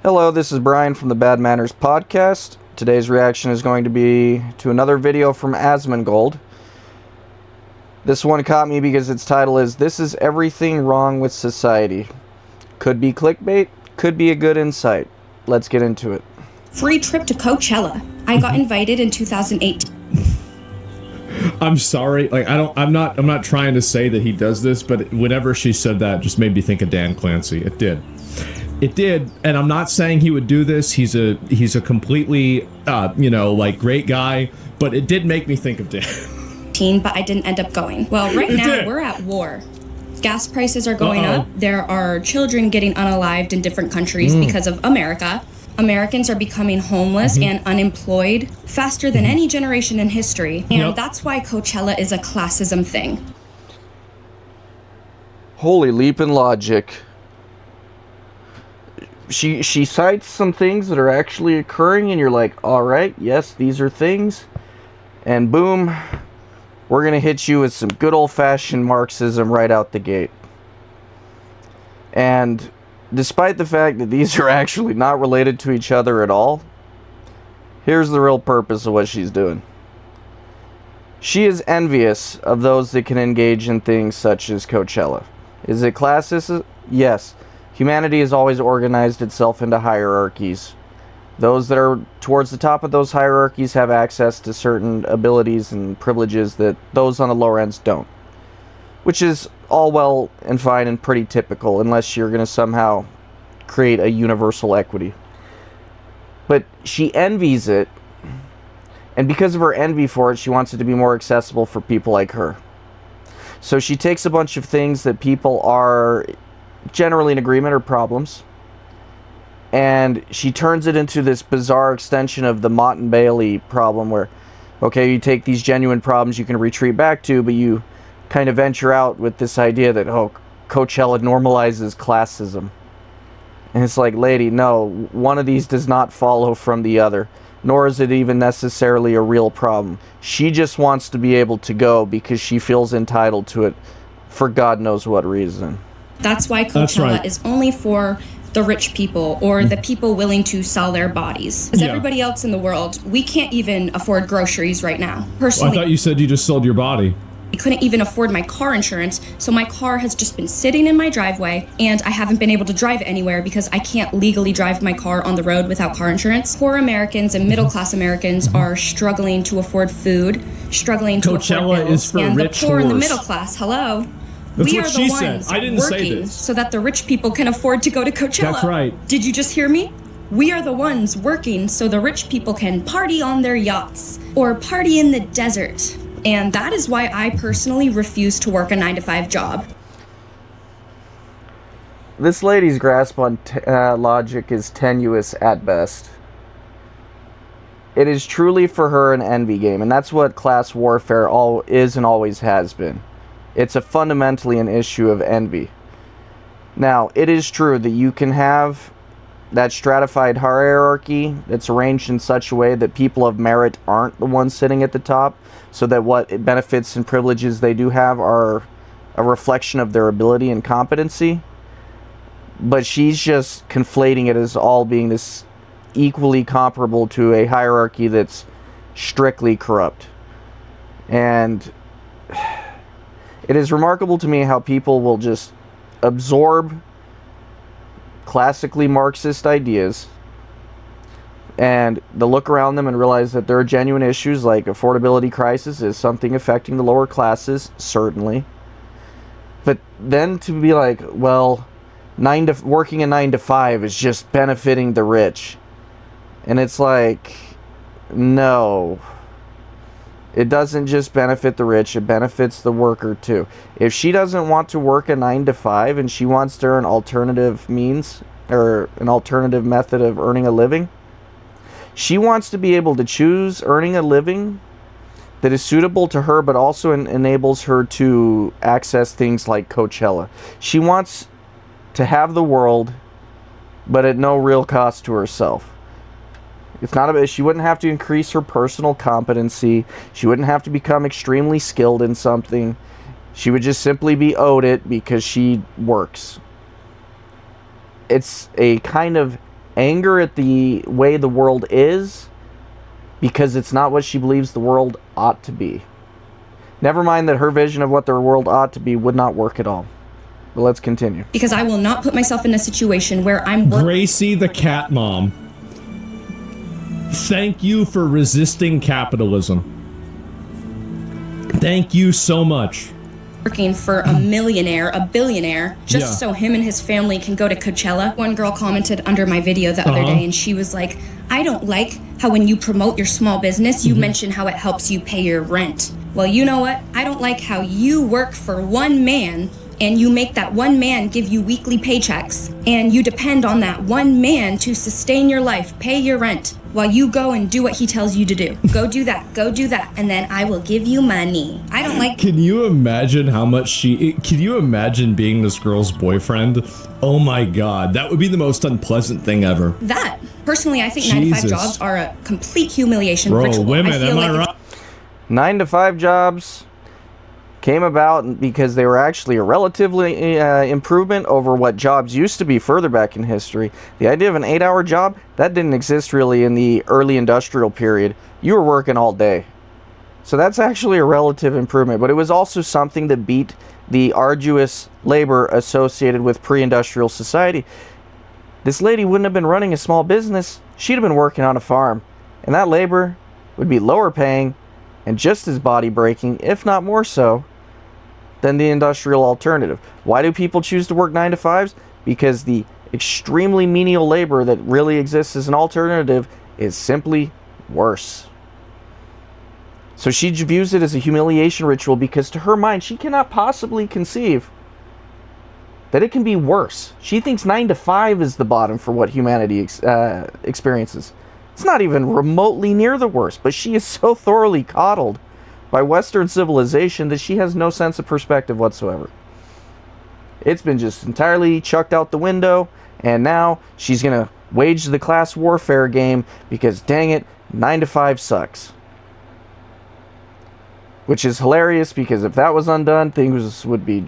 Hello, this is Brian from the Bad Manners Podcast. Today's reaction is going to be to another video from Asmongold. This one caught me because its title is "This is Everything Wrong with Society." Could be clickbait, could be a good insight. Let's get into it. Free trip to Coachella. I got invited in 2008. I'm sorry, I'm not trying to say that he does this, but whenever she said that, it just made me think of Dan Clancy. It did, and I'm not saying he would do this. He's a completely, great guy, but it did make me think of Dan. But I didn't end up going. Well, right now we're at war. Gas prices are going up. There are children getting unalived in different countries because of America. Americans are becoming homeless and unemployed faster than any generation in history. And that's why Coachella is a classism thing. Holy leap in logic. She cites some things that are actually occurring, and you're like, alright, yes, these are things. And boom, we're going to hit you with some good old-fashioned Marxism right out the gate. And despite the fact that these are actually not related to each other at all, here's the real purpose of what she's doing. She is envious of those that can engage in things such as Coachella. Is it classist? Yes. Humanity has always organized itself into hierarchies. Those that are towards the top of those hierarchies have access to certain abilities and privileges that those on the lower ends don't. Which is all well and fine and pretty typical, unless you're going to somehow create a universal equity. But she envies it, and because of her envy for it, she wants it to be more accessible for people like her. So she takes a bunch of things that people are generally in agreement are problems, and she turns it into this bizarre extension of the Mott and Bailey problem where, okay, you take these genuine problems you can retreat back to, but you kind of venture out with this idea that, oh, Coachella normalizes classism. And it's like, lady, no, one of these does not follow from the other, nor is it even necessarily a real problem. She just wants to be able to go because she feels entitled to it for God knows what reason. That's why Coachella is only for the rich people or the people willing to sell their bodies. Because everybody else in the world, we can't even afford groceries right now. Personally, I thought you said you just sold your body. I couldn't even afford my car insurance, so my car has just been sitting in my driveway, and I haven't been able to drive it anywhere because I can't legally drive my car on the road without car insurance. Poor Americans and middle-class Americans are struggling to afford food, struggling to afford bills, is for and rich the poor and the whores. middle class, hello. That's We what are she the said. ones I didn't say working this. so that the rich people can afford to go to Coachella. That's right. Did you just hear me? We are the ones working so the rich people can party on their yachts or party in the desert. And that is why I personally refuse to work a 9-to-5 job. This lady's grasp on logic is tenuous at best. It is truly for her an envy game, and that's what class warfare is and always has been. It's fundamentally an issue of envy. Now, it is true that you can have that stratified hierarchy that's arranged in such a way that people of merit aren't the ones sitting at the top, so that what benefits and privileges they do have are a reflection of their ability and competency. But she's just conflating it as all being this equally comparable to a hierarchy that's strictly corrupt. And it is remarkable to me how people will just absorb classically Marxist ideas and they'll look around them and realize that there are genuine issues like affordability crisis is something affecting the lower classes, certainly. But then to be like, well, working a 9-to-5 is just benefiting the rich. And it's like, no. It doesn't just benefit the rich, it benefits the worker too. If she doesn't want to work a 9-to-5 and she wants to earn alternative means or an alternative method of earning a living, she wants to be able to choose earning a living that is suitable to her but also enables her to access things like Coachella. She wants to have the world but at no real cost to herself. It's not a, she wouldn't have to increase her personal competency. She wouldn't have to become extremely skilled in something. She would just simply be owed it because she works. It's a kind of anger at the way the world is because it's not what she believes the world ought to be. Never mind that her vision of what the world ought to be would not work at all. But let's continue. Because I will not put myself in a situation where I'm Gracie the cat mom. Thank you for resisting capitalism. Thank you so much. working for a millionaire, a billionaire, just so him and his family can go to Coachella. One girl commented under my video the other day, and she was like, I don't like how when you promote your small business, you mention how it helps you pay your rent. Well, you know what? I don't like how you work for one man and you make that one man give you weekly paychecks and you depend on that one man to sustain your life, pay your rent, while you go and do what he tells you to do. Go do that, and then I will give you money. I don't like... Can you imagine how much can you imagine being this girl's boyfriend? Oh my god, that would be the most unpleasant thing ever. That. Personally, I think 9-to-5 jobs are a complete humiliation ritual. Women, I feel am like I right? 9-to-5 jobs came about because they were actually a relatively improvement over what jobs used to be further back in history. The idea of an 8-hour job, that didn't exist really in the early industrial period. You were working all day. So that's actually a relative improvement, but it was also something that beat the arduous labor associated with pre-industrial society. This lady wouldn't have been running a small business. She'd have been working on a farm. And that labor would be lower paying and just as body breaking, if not more so, than the industrial alternative. Why do people choose to work 9-to-5s? Because the extremely menial labor that really exists as an alternative is simply worse. So she views it as a humiliation ritual because to her mind, she cannot possibly conceive that it can be worse. She thinks 9-to-5 is the bottom for what humanity experiences. It's not even remotely near the worst, but she is so thoroughly coddled by Western civilization that she has no sense of perspective whatsoever. It's been just entirely chucked out the window, and now she's going to wage the class warfare game because, dang it, 9-to-5 sucks. Which is hilarious because if that was undone, things would be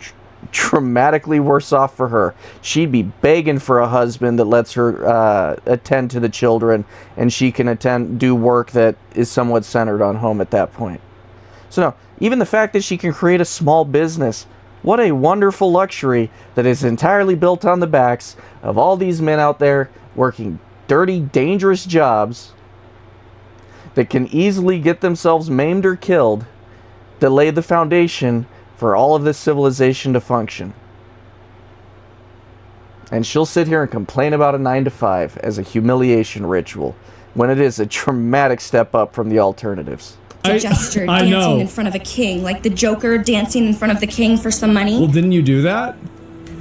dramatically worse off for her. She'd be begging for a husband that lets her attend to the children, and she can do work that is somewhat centered on home at that point. So no, even the fact that she can create a small business, what a wonderful luxury that is entirely built on the backs of all these men out there working dirty, dangerous jobs that can easily get themselves maimed or killed, that laid the foundation for all of this civilization to function. And she'll sit here and complain about a 9-to-5 as a humiliation ritual when it is a dramatic step up from the alternatives. Gesture dancing in front of a king, like the Joker dancing in front of the king for some money. Well, didn't you do that?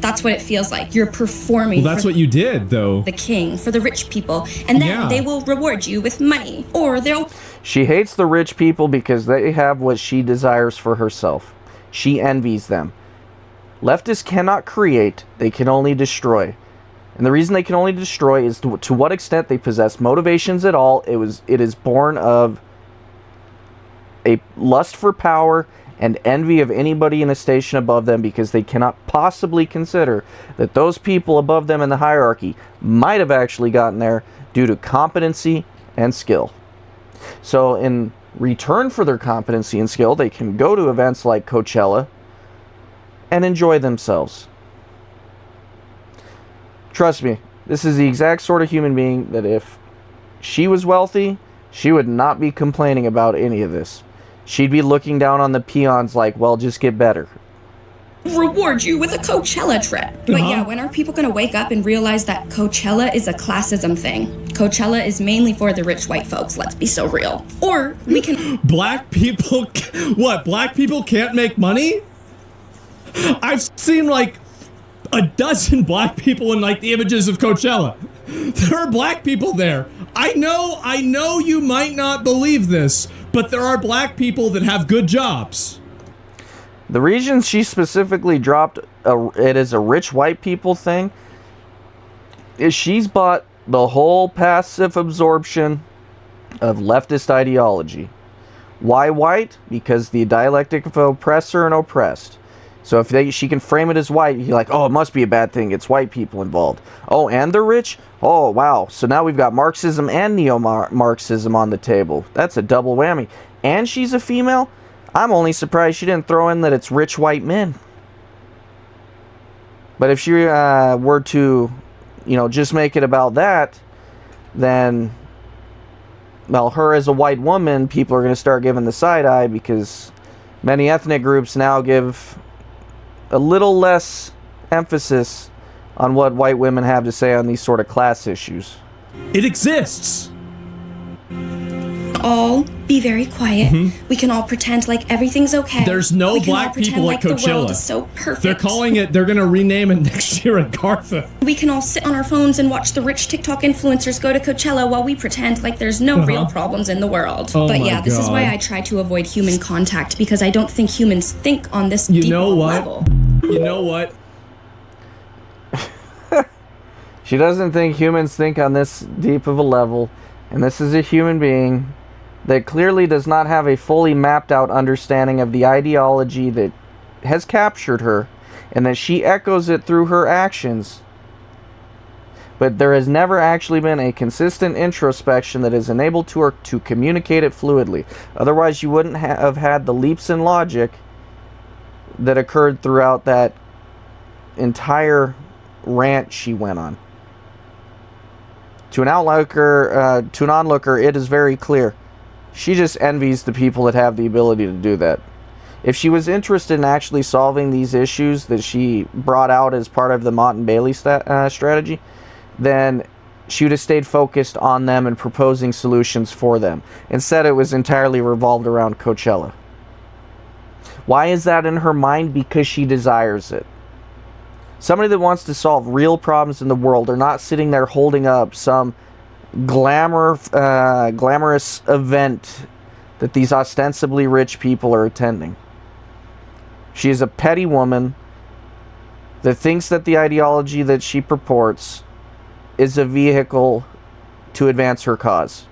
That's what it feels like. You're performing. Well, that's what you did, though. The king, for the rich people. And then they will reward you with money. Or they'll... She hates the rich people because they have what she desires for herself. She envies them. Leftists cannot create, they can only destroy. And the reason they can only destroy is to what extent they possess motivations at all. It is born of a lust for power and envy of anybody in a station above them because they cannot possibly consider that those people above them in the hierarchy might have actually gotten there due to competency and skill. So in return for their competency and skill, they can go to events like Coachella and enjoy themselves. Trust me, this is the exact sort of human being that if she was wealthy, she would not be complaining about any of this. She'd be looking down on the peons like, well, just get better. Reward you with a Coachella trip. But yeah, when are people going to wake up and realize that Coachella is a classism thing? Coachella is mainly for the rich white folks, let's be so real. Or we can... Black people... What? Black people can't make money? I've seen like a dozen black people in like the images of Coachella. There are black people there. I know you might not believe this, but there are black people that have good jobs. The reason she specifically dropped it as a rich white people thing is she's bought the whole passive absorption of leftist ideology. Why white? Because the dialectic of oppressor and oppressed. So if she can frame it as white, you're like, oh, it must be a bad thing. It's white people involved. Oh, and they're rich? Oh, wow. So now we've got Marxism and neo-Marxism on the table. That's a double whammy. And she's a female? I'm only surprised she didn't throw in that it's rich white men. But if she were to, just make it about that, then, well, her as a white woman, people are going to start giving the side eye because many ethnic groups now give a little less emphasis on what white women have to say on these sort of class issues. It exists. All be very quiet. We can all pretend like everything's okay. There's no black people at Coachella. The world is so perfect. They're calling it. They're gonna rename it next year at Gartha. We can all sit on our phones and watch the rich TikTok influencers go to Coachella while we pretend like there's no real problems in the world. Oh but my yeah, this is why God. I try to avoid human contact because I don't think humans think on this deep level. You know what? She doesn't think humans think on this deep of a level, and this is a human being that clearly does not have a fully mapped out understanding of the ideology that has captured her, and that she echoes it through her actions. But there has never actually been a consistent introspection that has enabled her to communicate it fluidly. Otherwise, you wouldn't have had the leaps in logic that occurred throughout that entire rant she went on. To an onlooker, it is very clear. She just envies the people that have the ability to do that. If she was interested in actually solving these issues that she brought out as part of the Mott and Bailey strategy, then she would have stayed focused on them and proposing solutions for them. Instead, it was entirely revolved around Coachella. Why is that in her mind? Because she desires it. Somebody that wants to solve real problems in the world are not sitting there holding up some glamorous event that these ostensibly rich people are attending. She is a petty woman that thinks that the ideology that she purports is a vehicle to advance her cause.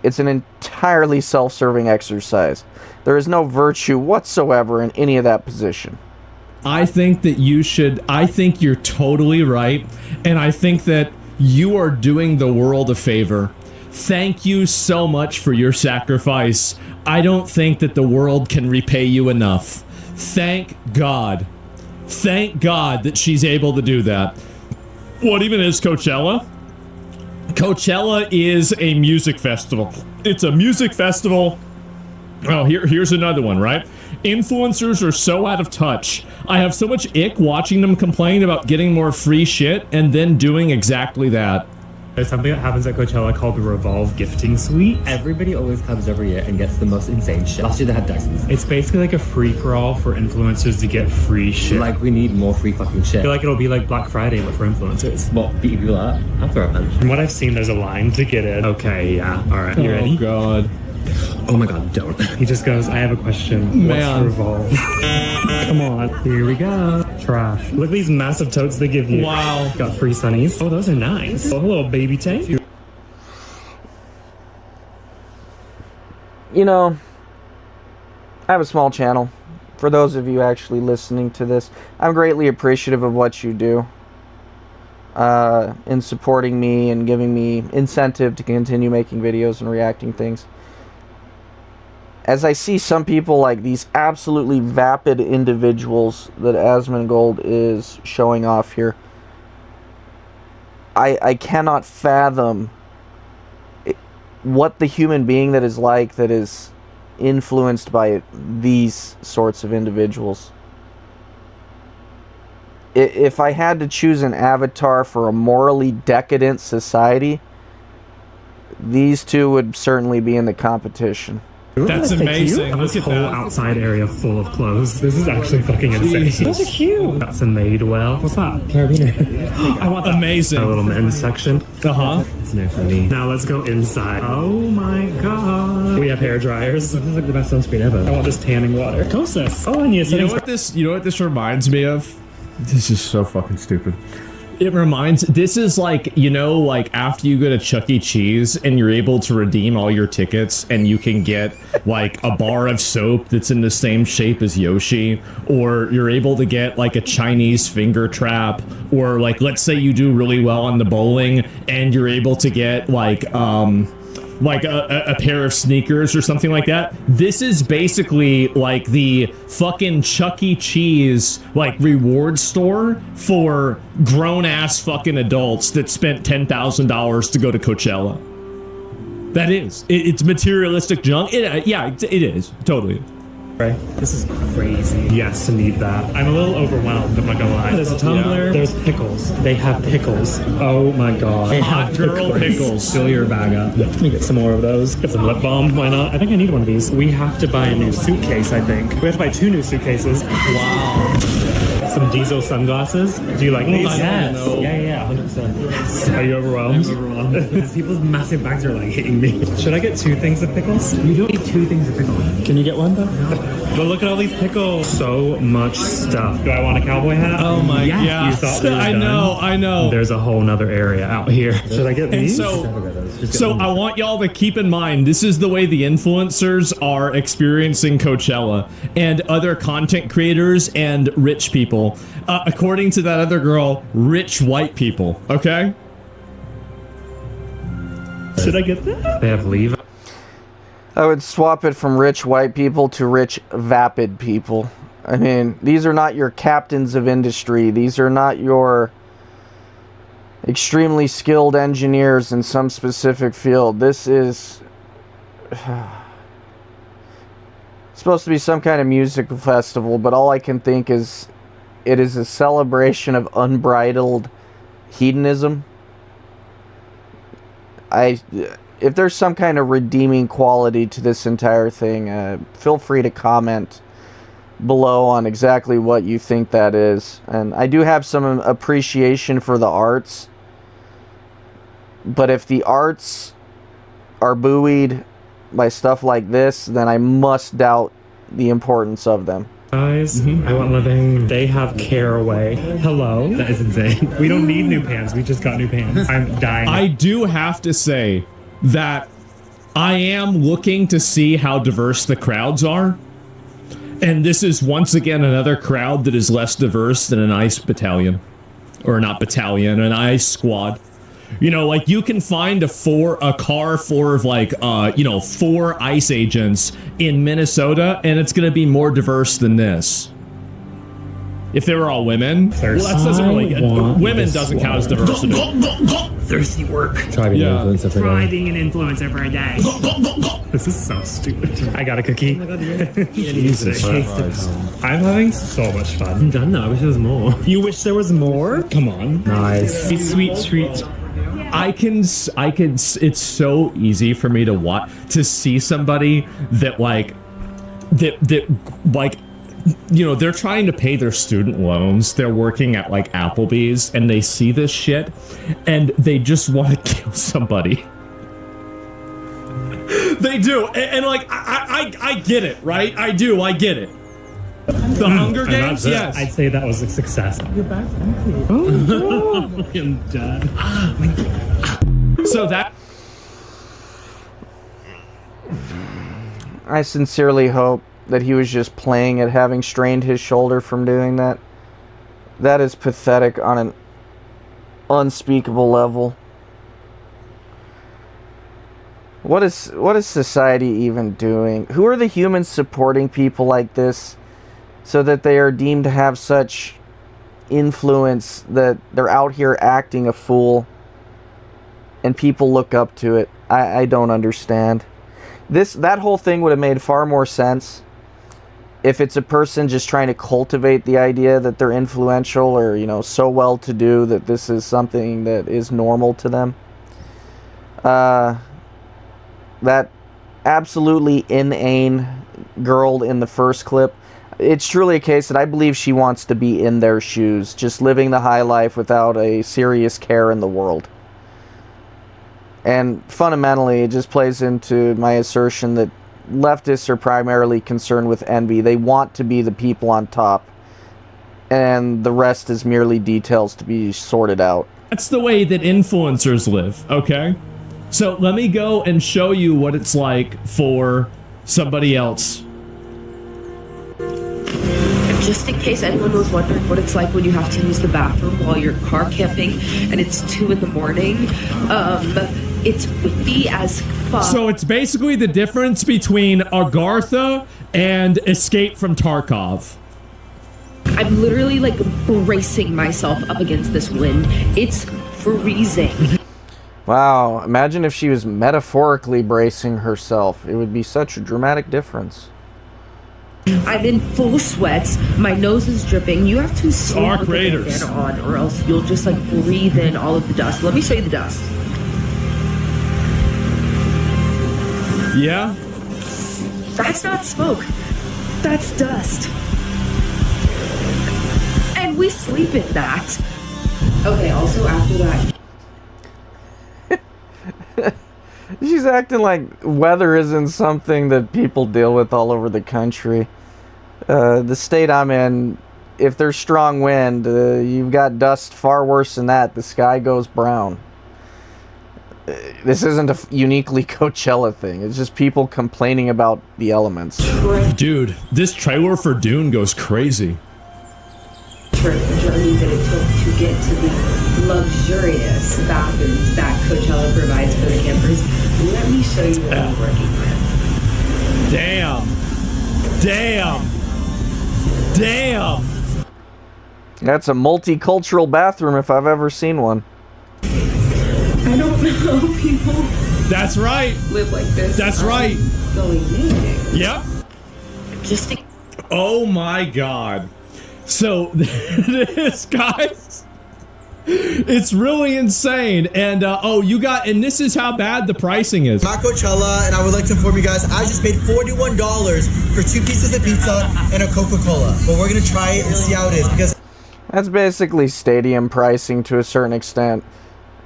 It's an entirely self-serving exercise. There is no virtue whatsoever in any of that position. I think that I think you're totally right, and I think that you are doing the world a favor. Thank you so much for your sacrifice. I don't think that the world can repay you enough. Thank God. Thank God that she's able to do that. What even is Coachella? Coachella is a music festival. It's a music festival. Oh, here's another one, right? Influencers are so out of touch. I have so much ick watching them complain about getting more free shit and then doing exactly that. There's something that happens at Coachella called the Revolve Gifting Suite. Everybody always comes every year and gets the most insane shit. Last year they had Dysons. It's basically like a free-for-all for influencers to get free shit. Like, we need more free fucking I shit. feel like it'll be like Black Friday, but for influencers. Well, beating people up. I'll throw it, man. From what I've seen, there's a line to get in. Okay, yeah. All right, you ready? Oh, God. Oh my God, don't. He just goes, I have a question. Man. What's Revolve? Come on, here we go. Trash. Look at these massive totes they give you. Wow. Got free sunnies. Oh, those are nice. Oh, hello, baby tank. You know, I have a small channel. For those of you actually listening to this, I'm greatly appreciative of what you do in supporting me and giving me incentive to continue making videos and reacting things. As I see some people like these absolutely vapid individuals that Asmongold is showing off here, I cannot fathom what the human being that is influenced by these sorts of individuals. If I had to choose an avatar for a morally decadent society, these two would certainly be in the competition. That's amazing. This Look at whole that. outside area full of clothes. This is actually fucking insane. Jesus. Those are cute. That's a Madewell. What's that? Carabiner. I want that. Amazing. A little men's section. Uh-huh. It's no for me. Now let's go inside. Oh my god. We have hair dryers. This is like the best sunscreen ever. I want this tanning water. Kosas. Oh, and You know what this reminds me of? This is so fucking stupid. This is like, you know, like after you go to Chuck E. Cheese and you're able to redeem all your tickets and you can get like a bar of soap that's in the same shape as Yoshi, or you're able to get like a Chinese finger trap, or like, let's say you do really well on the bowling and you're able to get like a pair of sneakers or something like that. This is basically like the fucking Chuck E. Cheese like reward store for grown-ass fucking adults that spent $10,000 to go to Coachella. That is. It's materialistic junk. It is. Totally. Right. This is crazy. Yes, I need that. I'm a little overwhelmed, I'm not gonna lie. There's a tumbler. Yeah. There's pickles. They have pickles. Oh my god. They have girl pickles. Fill your bag up. Let me get some more of those. Get some lip balm. Why not? I think I need one of these. We have to buy a new suitcase, I think. We have to buy 2 new suitcases. Wow. Some diesel sunglasses. Do you like these? Yes. Yeah, 100%. Are you overwhelmed? I'm overwhelmed. People's massive bags are like hitting me. Should I get 2 things of pickles? You don't need 2 things of pickles. Can you get one though? No. But look at all these pickles. So much stuff. Do I want a cowboy hat? Oh my god. You thought we were done? I know. There's a whole nother area out here. Should I get these? So I want y'all to keep in mind, this is the way the influencers are experiencing Coachella and other content creators and rich people. According to that other girl, rich white people. Okay? Should I get that? They have leave. I would swap it from rich white people to rich vapid people. I mean, these are not your captains of industry. These are not your extremely skilled engineers in some specific field. This is supposed to be some kind of music festival, but all I can think is it is a celebration of unbridled hedonism. If there's some kind of redeeming quality to this entire thing, feel free to comment below on exactly what you think that is. And I do have some appreciation for the arts, but if the arts are buoyed by stuff like this, then I must doubt the importance of them. Guys, I want living. They have Caraway. Hello. That is insane. We don't need new pants. We just got new pants. I'm dying. I do have to say that I am looking to see how diverse the crowds are. And this is once again another crowd that is less diverse than an ICE battalion. Or not battalion, an ICE squad. You know, like you can find a car full of like, 4 ICE agents in Minnesota, and it's going to be more diverse than this. If they were all women, well, that doesn't really. Women doesn't count as diversity. Thirsty work. Try being an influencer for a day. Try being an influencer for a day. This is so stupid. I got a cookie. Oh my god, Jesus. I'm having so much fun. I'm done now. I wish there was more. You wish there was more? Come on. Nice. Sweet treat. I can. It's so easy for me to see somebody that they're trying to pay their student loans. They're working at like Applebee's, and they see this shit, and they just want to kill somebody. They do, and like I get it, right? I get it. The Hunger Games, yes. I'd say that was a success. You're back. Thank you. Oh, I'm done. So that. I sincerely hope that he was just playing at having strained his shoulder from doing that. That is pathetic on an unspeakable level. What is society even doing? Who are the humans supporting people like this so that they are deemed to have such influence that they're out here acting a fool and people look up to it? I don't understand. That whole thing would have made far more sense if it's a person just trying to cultivate the idea that they're influential or, so well to do that this is something that is normal to them. That absolutely inane girl in the first clip, it's truly a case that I believe she wants to be in their shoes, just living the high life without a serious care in the world. And fundamentally, it just plays into my assertion that leftists are primarily concerned with envy. They want to be the people on top. and the rest is merely details to be sorted out. That's the way that influencers live, okay? So let me go and show you what it's like for somebody else. Just in case anyone was wondering what it's like when you have to use the bathroom while you're car camping and it's 2 in the morning, it's windy as fuck. So it's basically the difference between Agartha and Escape from Tarkov. I'm literally like bracing myself up against this wind. It's freezing. Wow, imagine if she was metaphorically bracing herself. It would be such a dramatic difference. I'm in full sweats. My nose is dripping. You have to sleep Arc with the Raiders bandana on, or else you'll just like breathe in all of the dust. Let me show you the dust. Yeah? That's not smoke. That's dust. And we sleep in that. Okay, also after that. She's acting like weather isn't something that people deal with all over the country. The state I'm in, if there's strong wind, you've got dust far worse than that. The sky goes brown. This isn't a uniquely Coachella thing. It's just people complaining about the elements. Dude, this trailer for Dune goes crazy. The journey that it took to get to the luxurious bathrooms that Coachella provides for the campers. Let me show you what I'm working with. Damn. That's a multicultural bathroom if I've ever seen one. I don't know people That's right. live like this. That's right. Going in. Yep. Just to Oh my god. So this, guys, it's really insane. And and this is how bad the pricing is. I'm at Coachella, and I would like to inform you guys, I just paid $41 for 2 pieces of pizza and a Coca-Cola. But we're gonna try it and see how it is, because That's basically stadium pricing to a certain extent.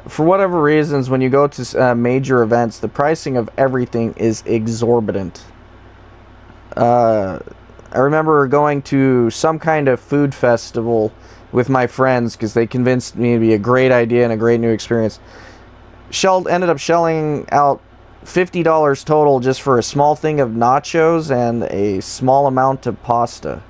For whatever reasons, when you go to major events, the pricing of everything is exorbitant. I remember going to some kind of food festival with my friends because they convinced me it'd be a great idea and a great new experience. Ended up shelling out $50 total just for a small thing of nachos and a small amount of pasta.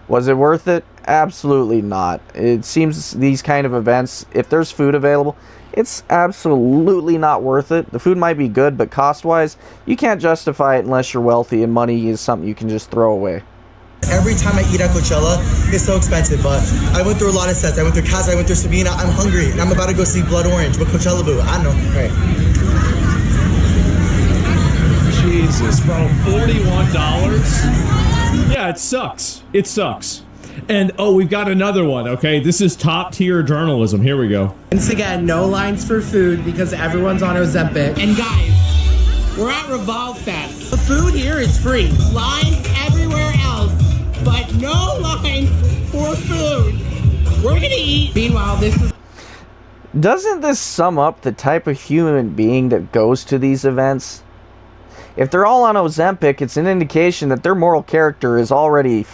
Was it worth it? Absolutely not. It seems these kind of events, if there's food available, it's absolutely not worth it. The food might be good, but cost-wise, you can't justify it unless you're wealthy and money is something you can just throw away. every time I eat at Coachella, it's so expensive. But I went through a lot of sets. I went through Casa, I went through Sabina. I'm hungry, and I'm about to go see Blood Orange with Coachella Boo. I don't know. Right. Jesus, bro, $41? Yeah, it sucks. It sucks. And, oh, we've got another one, okay? This is top-tier journalism. Here we go. Once again, no lines for food because everyone's on Ozempic. And guys, we're at Revolve Fest. The food here is free. Lines everywhere else, but no lines for food. We're gonna eat. Meanwhile, this is... Doesn't this sum up the type of human being that goes to these events? If they're all on Ozempic, it's an indication that their moral character is already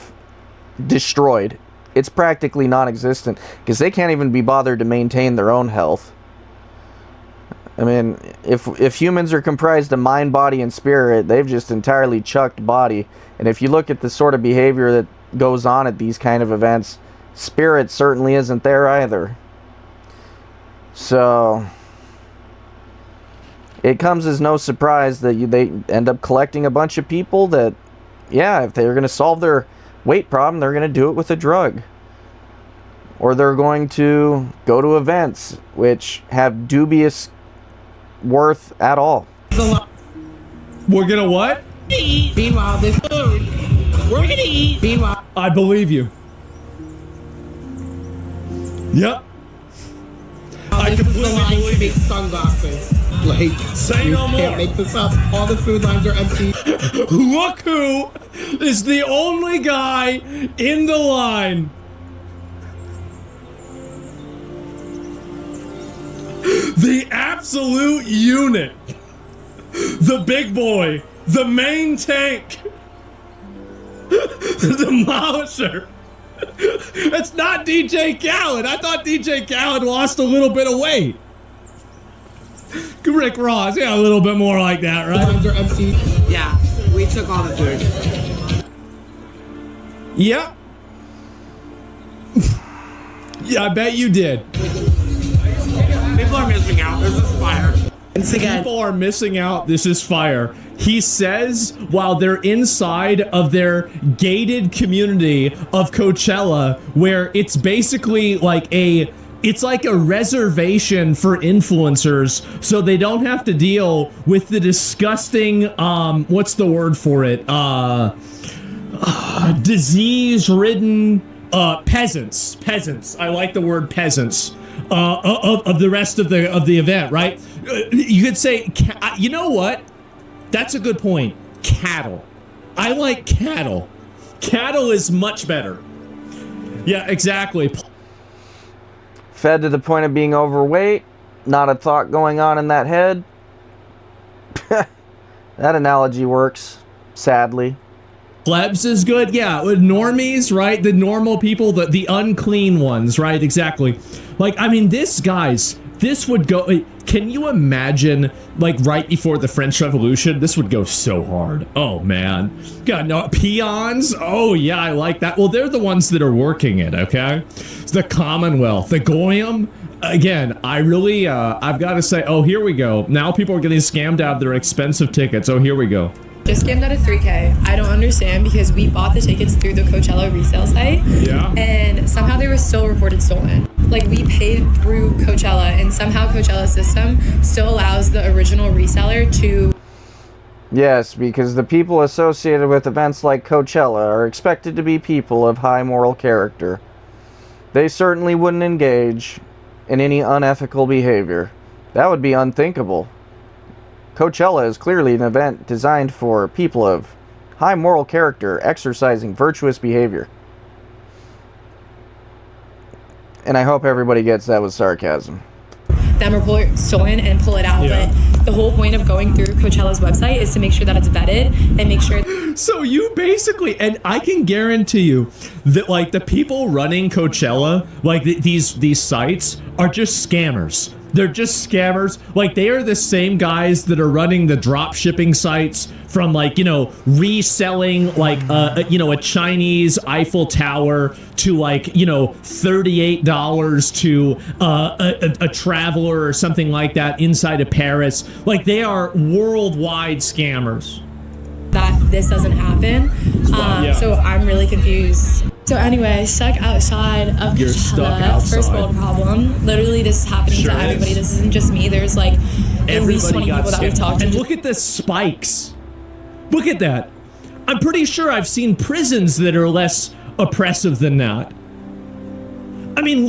destroyed. It's practically non-existent because they can't even be bothered to maintain their own health. I mean, if humans are comprised of mind, body, and spirit, they've just entirely chucked body. And if you look at the sort of behavior that goes on at these kind of events, spirit certainly isn't there either. So it comes as no surprise that they end up collecting a bunch of people that, yeah, if they're going to solve their weight problem, they're going to do it with a drug. Or they're going to go to events which have dubious worth at all. We're gonna what? Eat. Meanwhile, this food. We're gonna eat. Meanwhile, I believe you. Yep. I this is the completely line to believe make you. sunglasses. Like, Say you no more. can't make this up. All the food lines are empty. Look who is the only guy in the line. The absolute unit. The big boy. The main tank. The demolisher. That's not DJ Khaled. I thought DJ Khaled lost a little bit of weight. Rick Ross, yeah, a little bit more like that, right? Yeah, we took all the food. Yep. Yeah, I bet you did. People are missing out. This is fire. People are missing out. This is fire. He says while they're inside of their gated community of Coachella, where it's basically like it's like a reservation for influencers, so they don't have to deal with the disgusting, what's the word for it? Disease-ridden peasants. Peasants. I like the word peasants. Of the rest of the event, right? You could say, you know what? That's a good point. Cattle. I like cattle. Cattle is much better. Yeah, exactly. Fed to the point of being overweight, not a thought going on in that head. That analogy works, sadly. Plebs is good, yeah. Normies, right? The normal people, the unclean ones, right? Exactly. Like, I mean, this would go. Can you imagine, like, right before the French Revolution? This would go so hard. Oh, man. God, no, peons? Oh, yeah, I like that. Well, they're the ones that are working it, okay? It's the Commonwealth, the Goyim. Again, I really, I've got to say, oh, here we go. Now people are getting scammed out of their expensive tickets. Oh, here we go. Just scammed out of $3K. I don't understand because we bought the tickets through the Coachella resale site. Yeah. And somehow they were still reported stolen. Like, we paid through Coachella, and somehow Coachella's system still allows the original reseller to... Yes, because the people associated with events like Coachella are expected to be people of high moral character. They certainly wouldn't engage in any unethical behavior. That would be unthinkable. Coachella is clearly an event designed for people of high moral character exercising virtuous behavior. And I hope everybody gets that with sarcasm. them report stolen and pull it out. Yeah. But the whole point of going through Coachella's website is to make sure that it's vetted and make sure. So you basically, and I can guarantee you that like the people running Coachella, like these sites are just scammers. They're just scammers. Like, they are the same guys that are running the drop shipping sites from, like, you know, reselling, like, you know, a Chinese Eiffel Tower to, like, you know, $38 to a traveler or something like that inside of Paris. Like, they are worldwide scammers. That this doesn't happen. Yeah. So I'm really confused. So anyway, stuck outside of You're Coachella. stuck outside. First world problem. Literally, this is happening Sure to everybody. is. This isn't just me. There's like at least 20 people that we've scammed. talked to. And look at the spikes. Look at that. I'm pretty sure I've seen prisons that are less oppressive than that. I mean,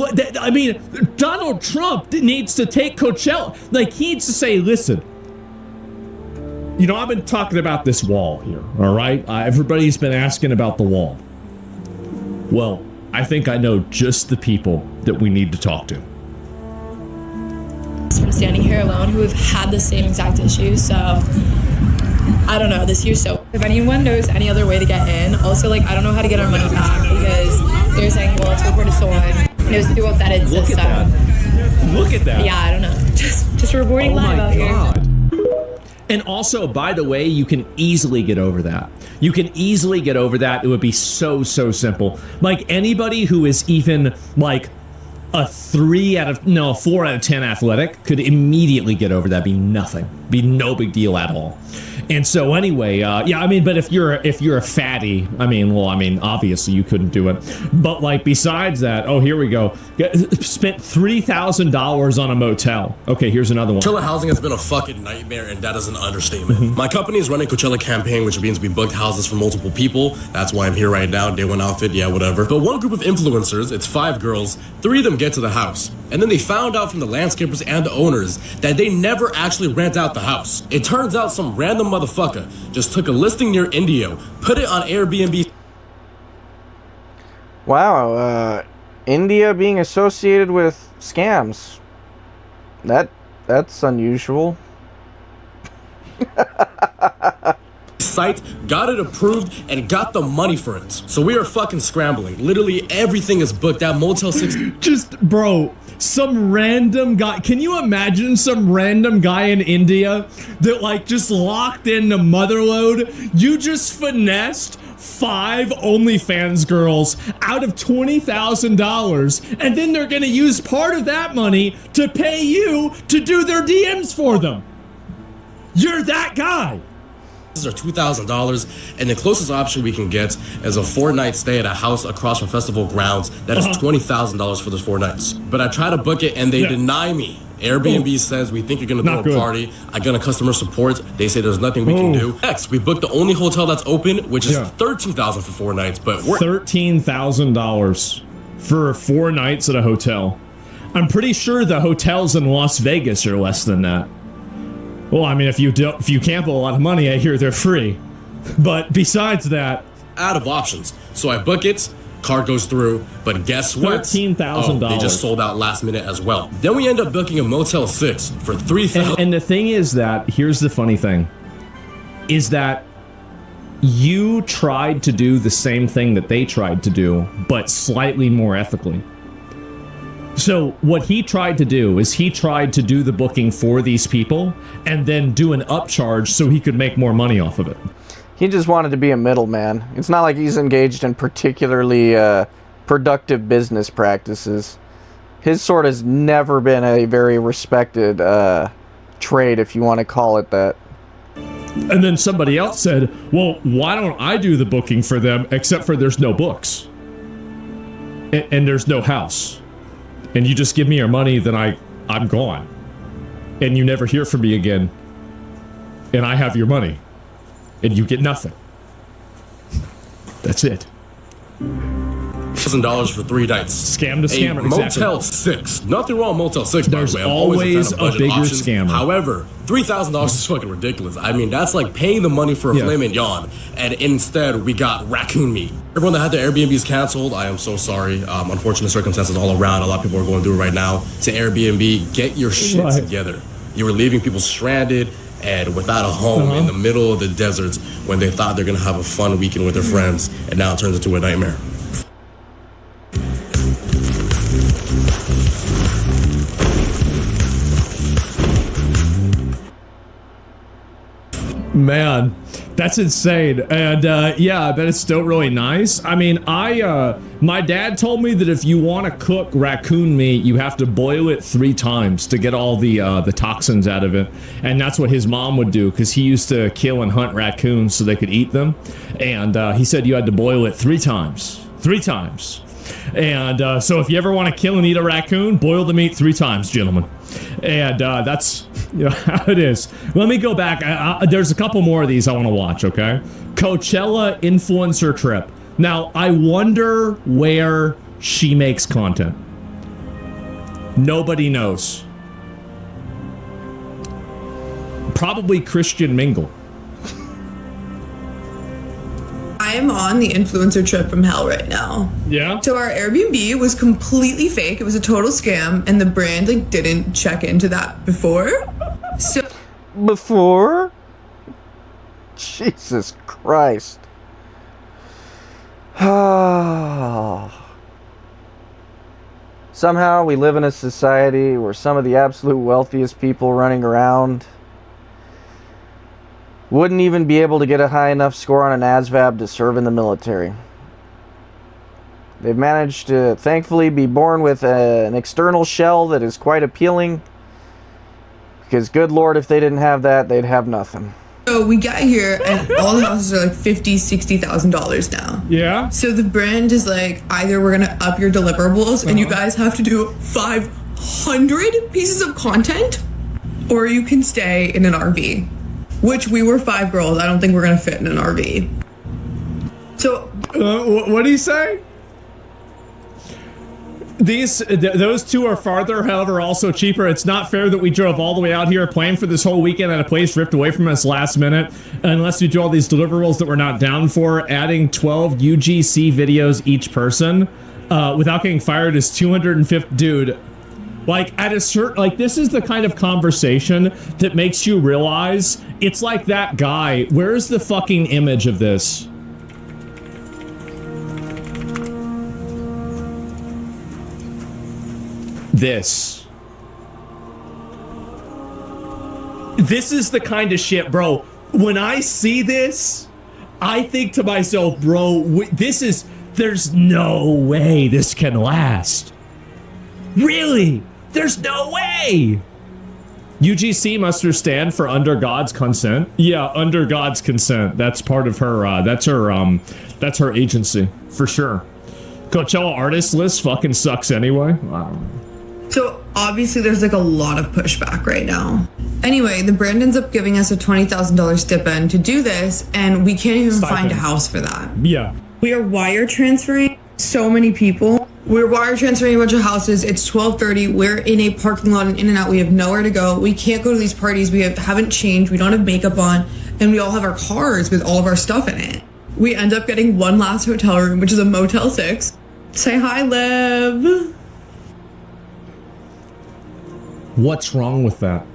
Donald Trump needs to take Coachella. Like, he needs to say, listen, you know, I've been talking about this wall here, all right? Everybody's been asking about the wall. Well, I think I know just the people that we need to talk to. From standing here alone who have had the same exact issue. So I don't know. This year's so. If anyone knows any other way to get in, also, like, I don't know how to get our money back because they're saying, well, it's reported stolen. And it was through a vetted Look system. at that. Look at that. Yeah, I don't know. Just reporting live out here. And also, by the way, you can easily get over that. You can easily get over that. It would be so simple. Like, anybody who is even like a 4 out of 10 athletic could immediately get over that. Be nothing. Be no big deal at all. And so anyway, yeah, I mean, but if you're a fatty, obviously you couldn't do it. But like, besides that, oh, here we go. Spent $3,000 on a motel. Okay, here's another one. Coachella housing has been a fucking nightmare, and that is an understatement. My company is running Coachella campaign, which means we booked houses for multiple people. That's why I'm here right now. Day one outfit, yeah, whatever. But one group of influencers, it's 5 girls, 3 of them get to the house. And then they found out from the landscapers and the owners that they never actually rent out the house. It turns out some random motherfucker just took a listing near Indio, put it on Airbnb. Wow, India being associated with scams. That's unusual. site, got it approved, and got the money for it. So we are fucking scrambling. Literally everything is booked at Motel 6. Just, bro, some random guy. Can you imagine some random guy in India that, like, just locked into Motherload? You just finessed 5 OnlyFans girls out of $20,000, and then they're gonna use part of that money to pay you to do their DMs for them. You're that guy. Are $2,000, and the closest option we can get is a 4-night stay at a house across from festival grounds. That is $20,000 for those 4 nights. But I try to book it and they deny me. Airbnb says we think you're gonna throw a party. I got a customer support. They say there's nothing we can do. Next, we booked the only hotel that's open, which is $13,000 for 4 nights. But we're $13,000 for 4 nights at a hotel. I'm pretty sure the hotels in Las Vegas are less than that. Well, I mean, if you gamble a lot of money, I hear they're free. But besides that, out of options. So I book it, card goes through, but guess what? $13,000. They just sold out last minute as well. Then we end up booking a Motel 6 for $3,000. And the thing is that, here's the funny thing, is that you tried to do the same thing that they tried to do, but slightly more ethically. So what he tried to do is he tried to do the booking for these people and then do an upcharge so he could make more money off of it. He just wanted to be a middleman. It's not like he's engaged in particularly productive business practices. His sort has never been a very respected trade, if you want to call it that. And then somebody else said, well, why don't I do the booking for them, except for there's no books. And there's no house. And you just give me your money, then I'm gone. And you never hear from me again. And I have your money. And you get nothing. That's it. $1,000 for 3 nights. Scam to scammer. Motel 6. Nothing wrong with Motel 6, by the way. There's always a bigger scammer. However, $3,000 is fucking ridiculous. I mean, that's like paying the money for a filet mignon, and instead we got raccoon meat. Everyone that had their Airbnbs canceled, I am so sorry. Unfortunate circumstances all around. A lot of people are going through it right now. To Airbnb, get your shit together. You were leaving people stranded and without a home in the middle of the desert when they thought they're going to have a fun weekend with their friends, and now it turns into a nightmare. Man, that's insane. And yeah, I bet it's still really nice. I mean, my dad told me that if you want to cook raccoon meat, you have to boil it 3 times to get all the toxins out of it. And that's what his mom would do, because he used to kill and hunt raccoons so they could eat them. And he said you had to boil it 3 times. 3 times. And so if you ever want to kill and eat a raccoon, boil the meat 3 times, gentlemen. And that's how it is. Let me go back. There's a couple more of these I want to watch, okay? Coachella influencer trip. Now, I wonder where she makes content. Nobody knows. Probably Christian Mingle. I am on the influencer trip from hell right now. Yeah? So our Airbnb was completely fake. It was a total scam, and the brand didn't check into that before. So before? Jesus Christ. Somehow we live in a society where some of the absolute wealthiest people running around wouldn't even be able to get a high enough score on an ASVAB to serve in the military. They've managed to, thankfully, be born with an external shell that is quite appealing. Because, good Lord, if they didn't have that, they'd have nothing. So we got here, and all the houses are like $50,000, $60,000 now. Yeah. So the brand is like, either we're gonna up your deliverables, and you guys have to do 500 pieces of content, or you can stay in an RV. Which we were 5 girls. I don't think we're gonna fit in an RV. So, what do you say? Those 2 are farther, however, also cheaper. It's not fair that we drove all the way out here, playing for this whole weekend at a place ripped away from us last minute, unless we do all these deliverables that we're not down for. Adding 12 UGC videos each person without getting fired is $250. Dude, Like, at a certain, like, this is the kind of conversation that makes you realize it's like that guy. Where's the fucking image of this? This is the kind of shit, bro. When I see this, I think to myself, bro, there's no way this can last. Really? There's no way. UGC must stand for under God's consent. Yeah, under God's consent. That's part of her, that's her agency, for sure. Coachella artist list fucking sucks anyway. Wow. So obviously there's like a lot of pushback right now. Anyway, the brand ends up giving us a $20,000 stipend to do this, and we can't even find a house for that. Yeah. We are wire transferring so many people. We're wire transferring a bunch of houses. It's 12:30. We're in a parking lot and in and out. We have nowhere to go. We can't go to these parties. We haven't changed. We don't have makeup on. And we all have our cars with all of our stuff in it. We end up getting one last hotel room, which is a Motel 6. Say hi, Liv. What's wrong with that?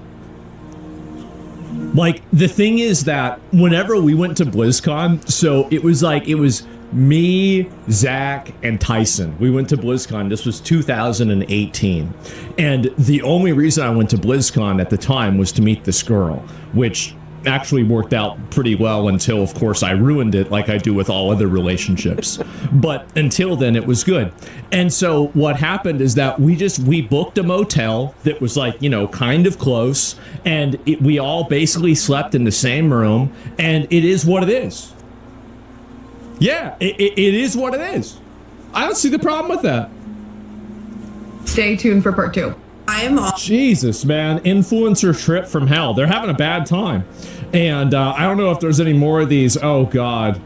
Like, the thing is that whenever we went to BlizzCon, so it was me, Zach, and Tyson. We went to BlizzCon. This was 2018. And the only reason I went to BlizzCon at the time was to meet this girl, which actually worked out pretty well until, of course, I ruined it like I do with all other relationships. But until then, it was good. And so what happened is that we booked a motel that was like, you know, kind of close. And we all basically slept in the same room. And it is what it is. Yeah, it is what it is. I don't see the problem with that. Stay tuned for part 2. I am off. Jesus, man. Influencer trip from hell. They're having a bad time. And I don't know if there's any more of these. Oh, God.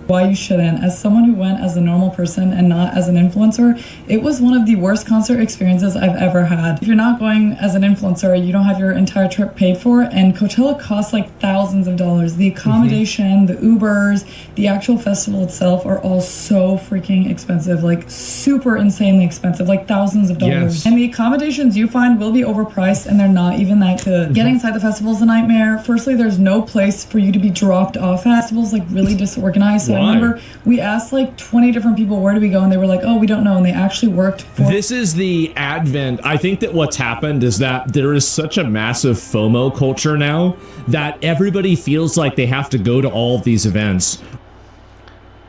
Why you shouldn't. As someone who went as a normal person and not as an influencer, it was one of the worst concert experiences I've ever had. If you're not going as an influencer, you don't have your entire trip paid for, and Coachella costs like thousands of dollars. The accommodation, the Ubers, the actual festival itself are all so freaking expensive, like super insanely expensive, like thousands of dollars. Yes. And the accommodations you find will be overpriced, and they're not even that good. Getting inside the festival is a nightmare. Firstly, there's no place for you to be dropped off at. Festivals like really disorganized. So I remember we asked like 20 different people where do we go, and they were like, oh, we don't know, and they actually worked for this is the advent. I think that what's happened is that there is such a massive FOMO culture now that everybody feels like they have to go to all of these events.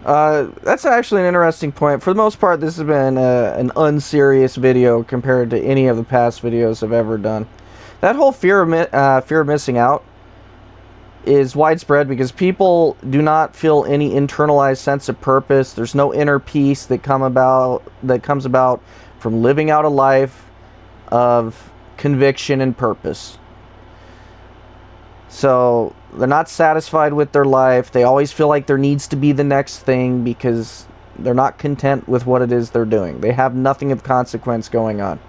That's actually an interesting point. For the most part, this has been an unserious video compared to any of the past videos I've ever done. That whole fear of missing out is widespread because people do not feel any internalized sense of purpose. There's no inner peace that comes about from living out a life of conviction and purpose. So they're not satisfied with their life. They always feel like there needs to be the next thing because they're not content with what it is they're doing. They have nothing of consequence going on.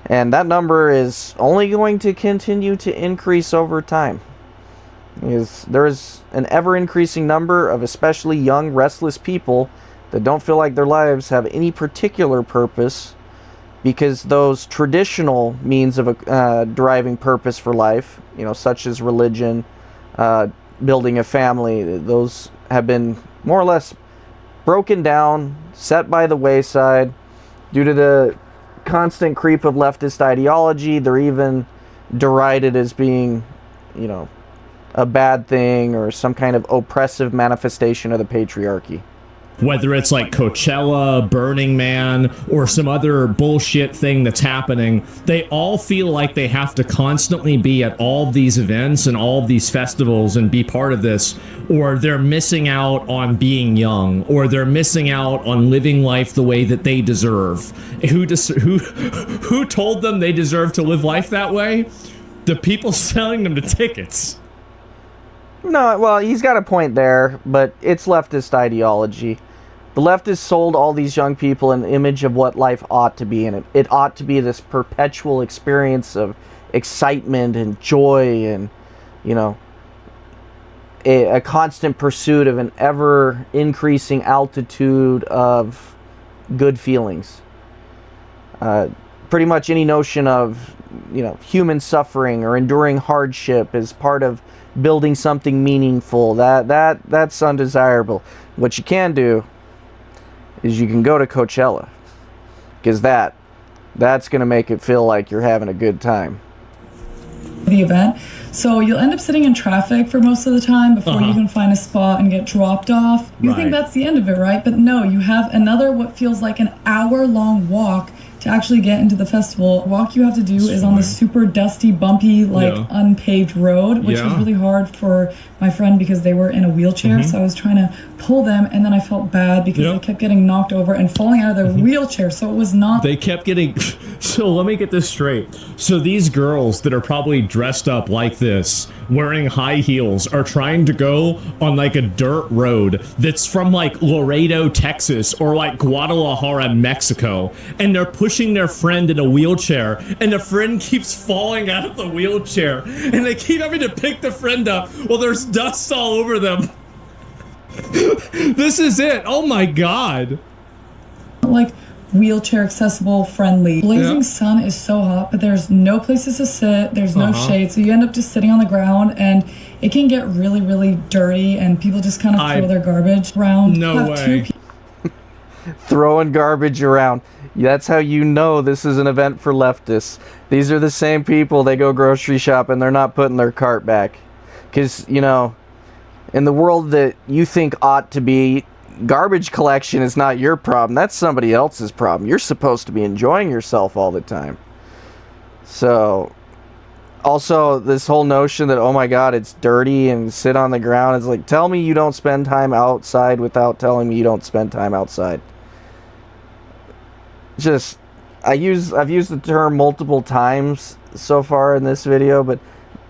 And that number is only going to continue to increase over time. There is an ever-increasing number of especially young, restless people that don't feel like their lives have any particular purpose because those traditional means of deriving purpose for life, you know, such as religion, building a family, those have been more or less broken down, set by the wayside due to the constant creep of leftist ideology. They're even derided as being, you know, a bad thing or some kind of oppressive manifestation of the patriarchy. Whether it's like Coachella, Burning Man, or some other bullshit thing that's happening, they all feel like they have to constantly be at all of these events and all of these festivals and be part of this, or they're missing out on being young, or they're missing out on living life the way that they deserve. Who told them they deserve to live life that way? The people selling them the tickets. No, well, he's got a point there, but it's leftist ideology. The leftists sold all these young people an image of what life ought to be, and it ought to be this perpetual experience of excitement and joy and, you know, a constant pursuit of an ever-increasing altitude of good feelings. pretty much any notion of, human suffering or enduring hardship is part of building something meaningful. That's undesirable. What you can do is you can go to Coachella, because that's going to make it feel like you're having a good time. The event. So you'll end up sitting in traffic for most of the time before you can find a spot and get dropped off. You think that's the end of it, right? But no, you have another what feels like an hour-long walk to actually get into the festival. The walk you have to do is on the super dusty, bumpy, unpaved road, which was really hard for my friend because they were in a wheelchair. So I was trying to pull them, and then I felt bad because they kept getting knocked over and falling out of their wheelchair. So it was not... They kept getting... So let me get this straight. So these girls that are probably dressed up like this, wearing high heels, are trying to go on like a dirt road that's from like Laredo, Texas, or like Guadalajara, Mexico, and they're pushing their friend in a wheelchair, and the friend keeps falling out of the wheelchair, and they keep having to pick the friend up while there's dust all over them. This is it. Oh my God. Like wheelchair accessible, friendly. Blazing sun is so hot, but there's no places to sit, there's no shade, so you end up just sitting on the ground, and it can get really, really dirty, and people just kind of throw their garbage around. No way. Throwing garbage around. That's how you know this is an event for leftists. These are the same people, they go grocery shopping, they're not putting their cart back. Because, in the world that you think ought to be, garbage collection is not your problem. That's somebody else's problem. You're supposed to be enjoying yourself all the time. So, also, this whole notion that, oh my God, it's dirty and sit on the ground. It's like, tell me you don't spend time outside without telling me you don't spend time outside. I've used the term multiple times so far in this video, but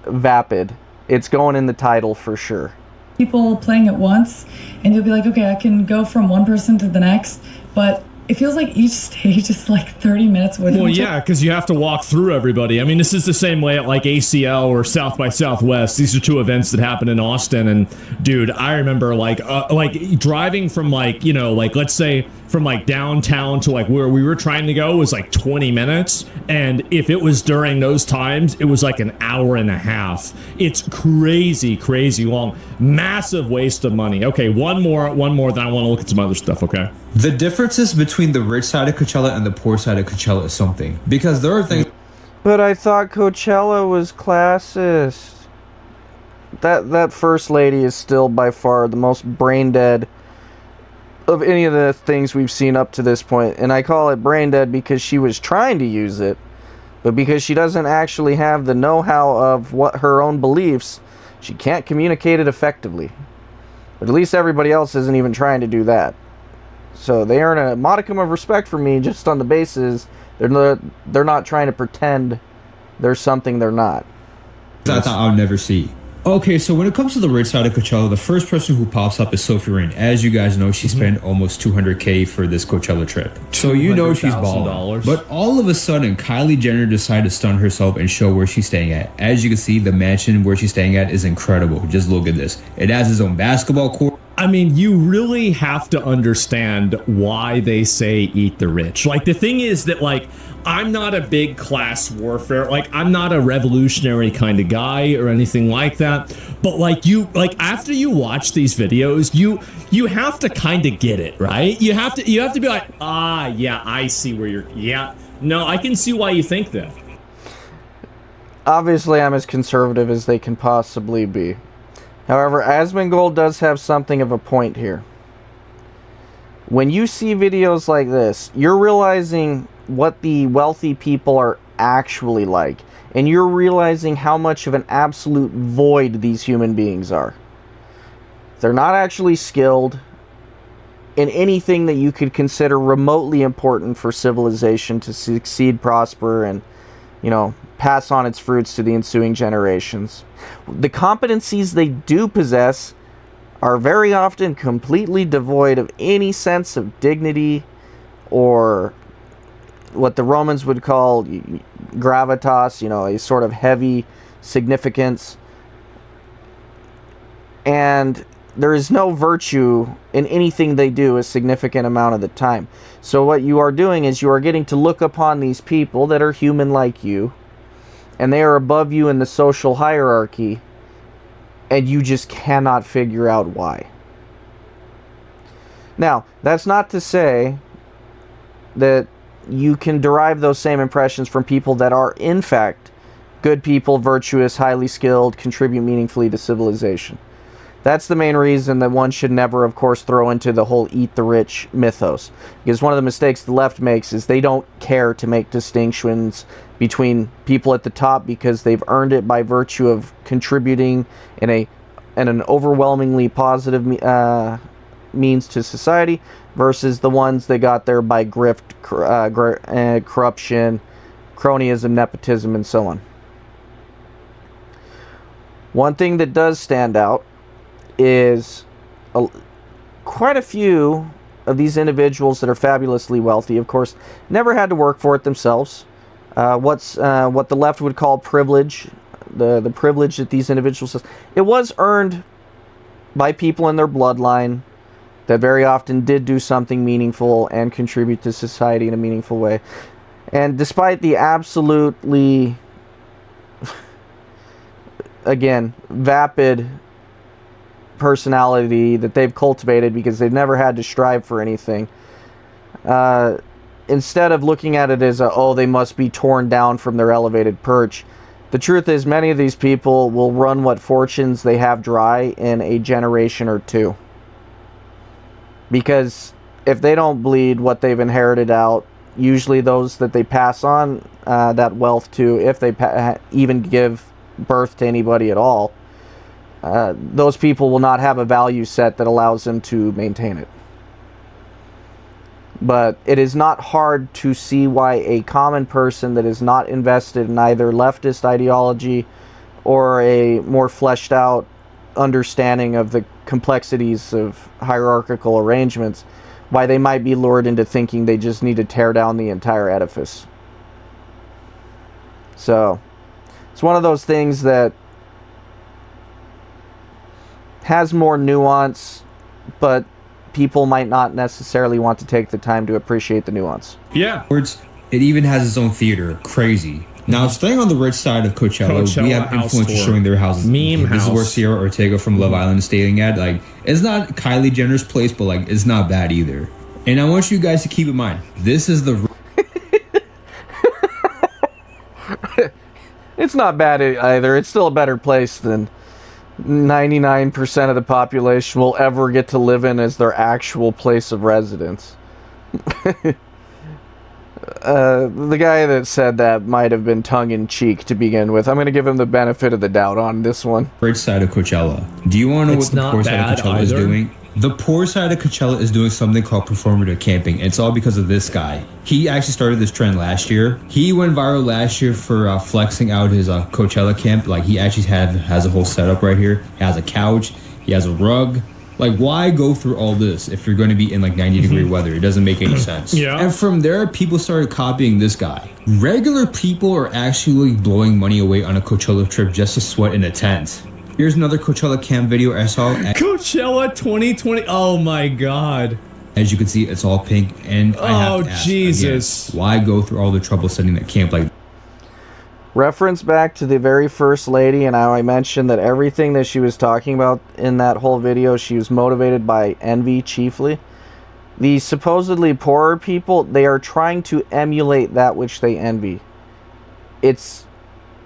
Vapid. It's going in the title for sure. People playing at once, and you'll be like, okay, I can go from one person to the next, but it feels like each stage is like 30 minutes with Well, yeah, because you have to walk through everybody. I mean, this is the same way at like ACL or South by Southwest. These are two events that happen in Austin, and dude, I remember like driving from let's say from like downtown to like where we were trying to go was like 20 minutes, and if it was during those times, it was like an hour and a half. It's crazy long, massive waste of money. Okay, one more, then I want to look at some other stuff. Okay. The differences between the rich side of Coachella and the poor side of Coachella is something. Because there are things... But I thought Coachella was classist. That first lady is still by far the most brain dead of any of the things we've seen up to this point. And I call it brain dead because she was trying to use it, but because she doesn't actually have the know-how of what her own beliefs, she can't communicate it effectively. But at least everybody else isn't even trying to do that. So they earn a modicum of respect from me just on the basis they're not trying to pretend there's something they're not. I thought I'll never see. Okay, so when it comes to the rich side of Coachella, the first person who pops up is Sophie Rain. As you guys know, she spent almost $200K for this Coachella trip. So you know she's balling. But all of a sudden, Kylie Jenner decided to stun herself and show where she's staying at. As you can see, the mansion where she's staying at is incredible. Just look at this. It has its own basketball court. I mean, you really have to understand why they say eat the rich. Like, the thing is that, like, I'm not a big class warfare, like, I'm not a revolutionary kind of guy or anything like that. But, like, after you watch these videos, you have to kind of get it, right? You have to be like, yeah, I see where no, I can see why you think that. Obviously, I'm as conservative as they can possibly be. However, Asmongold does have something of a point here. When you see videos like this, you're realizing what the wealthy people are actually like, and you're realizing how much of an absolute void these human beings are. They're not actually skilled in anything that you could consider remotely important for civilization to succeed, prosper, and, pass on its fruits to the ensuing generations. The competencies they do possess are very often completely devoid of any sense of dignity or what the Romans would call gravitas, a sort of heavy significance. And there is no virtue in anything they do a significant amount of the time. So what you are doing is you are getting to look upon these people that are human like you, and they are above you in the social hierarchy, and you just cannot figure out why. Now, that's not to say that you can derive those same impressions from people that are, in fact, good people, virtuous, highly skilled, contribute meaningfully to civilization. That's the main reason that one should never, of course, throw into the whole eat the rich mythos. Because one of the mistakes the left makes is they don't care to make distinctions between people at the top because they've earned it by virtue of contributing in an overwhelmingly positive means to society, versus the ones that got there by grift, corruption, cronyism, nepotism, and so on. One thing that does stand out is quite a few of these individuals that are fabulously wealthy, of course, never had to work for it themselves. What the left would call privilege, the privilege that these individuals have, it was earned by people in their bloodline that very often did do something meaningful and contribute to society in a meaningful way. And despite the absolutely, again, vapid personality that they've cultivated because they've never had to strive for anything, instead of looking at it as they must be torn down from their elevated perch, the truth is many of these people will run what fortunes they have dry in a generation or two. Because if they don't bleed what they've inherited out, usually those that they pass on that wealth to, if they even give birth to anybody at all, those people will not have a value set that allows them to maintain it. But it is not hard to see why a common person that is not invested in either leftist ideology or a more fleshed out understanding of the complexities of hierarchical arrangements, why they might be lured into thinking they just need to tear down the entire edifice. So, it's one of those things that has more nuance, but people might not necessarily want to take the time to appreciate the nuance. Yeah. It even has its own theater. Crazy. Now, staying on the rich side of Coachella, we have influencers showing their houses. This is where Sierra Ortega from Love Island is staying at. Like, it's not Kylie Jenner's place, but like, it's not bad either. And I want you guys to keep in mind, this is the... It's not bad either. It's still a better place than 99% of the population will ever get to live in as their actual place of residence. The guy that said that might have been tongue-in-cheek to begin with. I'm going to give him the benefit of the doubt on this one. Rich side of Coachella. Do you want to know what the poor side of Coachella is doing? The poor side of Coachella is doing something called performative camping. It's all because of this guy. He actually started this trend last year. He went viral last year for flexing out his Coachella camp. Like, he actually has a whole setup right here. He has a couch. He has a rug. Like, why go through all this if you're going to be in like 90-degree weather? It doesn't make any sense. Yeah. And from there, people started copying this guy. Regular people are actually blowing money away on a Coachella trip just to sweat in a tent. Here's another Coachella camp video I saw. Coachella 2020. Oh my god. As you can see, it's all pink. And I have to ask, Jesus. Again, why go through all the trouble setting that camp like? Reference back to the very first lady and how I mentioned that everything that she was talking about in that whole video, she was motivated by envy chiefly. The supposedly poorer people, they are trying to emulate that which they envy. It's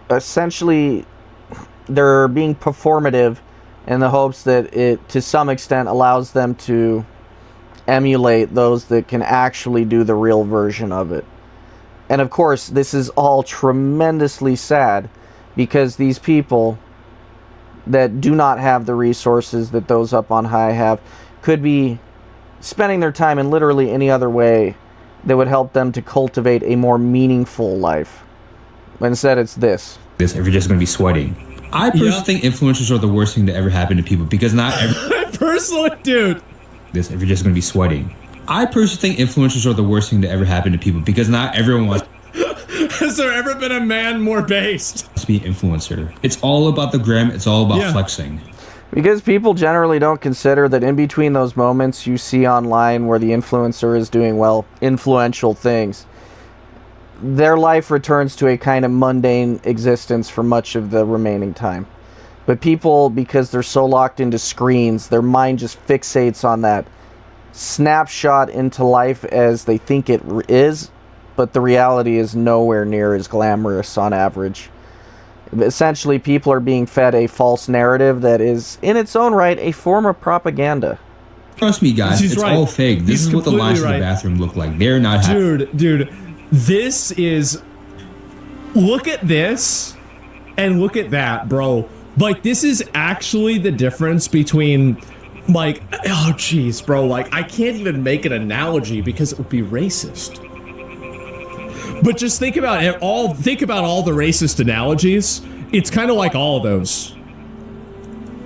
essentially, they're being performative in the hopes that it, to some extent, allows them to emulate those that can actually do the real version of it. And of course, this is all tremendously sad because these people that do not have the resources that those up on high have could be spending their time in literally any other way that would help them to cultivate a more meaningful life. But instead, it's this. If you're just going to be sweating. I personally think influencers are the worst thing to ever happen to people because not every... Personally, dude. If you're just going to be sweating. I personally think influencers are the worst thing to ever happen to people because not everyone wants... Has there ever been a man more based? To be an influencer. It's all about the gram. It's all about flexing. Because people generally don't consider that in between those moments you see online where the influencer is doing, well, influential things, their life returns to a kind of mundane existence for much of the remaining time. But people, because they're so locked into screens, their mind just fixates on that snapshot into life as they think it is, but the reality is nowhere near as glamorous on average. Essentially, people are being fed a false narrative that is, in its own right, a form of propaganda. Trust me, guys, it's all fake. This is what the lines in the bathroom look like. They're not happy. Dude, this is... Look at this, and look at that, bro. Like, this is actually the difference between, like... Oh, jeez, bro. Like, I can't even make an analogy because it would be racist. But just think about it. Think about all the racist analogies. It's kind of like all of those.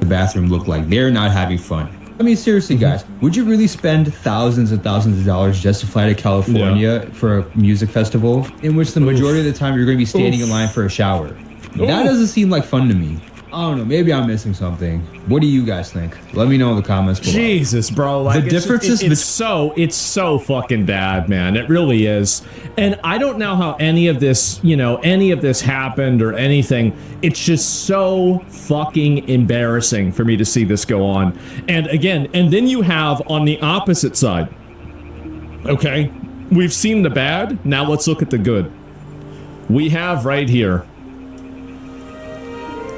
The bathroom look like they're not having fun. I mean, seriously, guys, would you really spend thousands and thousands of dollars just to fly to California for a music festival in which the majority of the time you're going to be standing in line for a shower? That doesn't seem like fun to me. I don't know. Maybe I'm missing something. What do you guys think? Let me know in the comments below. Jesus, bro. Like, the differences... It's so fucking bad, man. It really is. And I don't know how any of this, any of this happened or anything. It's just so fucking embarrassing for me to see this go on. And again, and then you have on the opposite side. Okay? We've seen the bad. Now let's look at the good. We have right here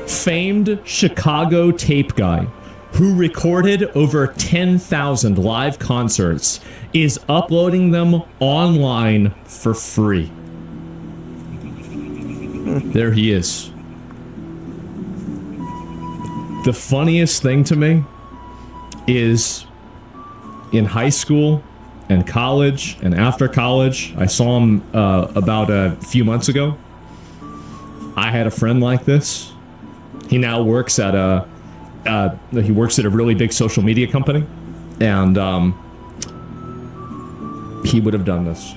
famed Chicago tape guy who recorded over 10,000 live concerts is uploading them online for free. There he is. The funniest thing to me is in high school and college and after college, I saw him about a few months ago. I had a friend like this. He now works at a really big social media company, and he would have done this.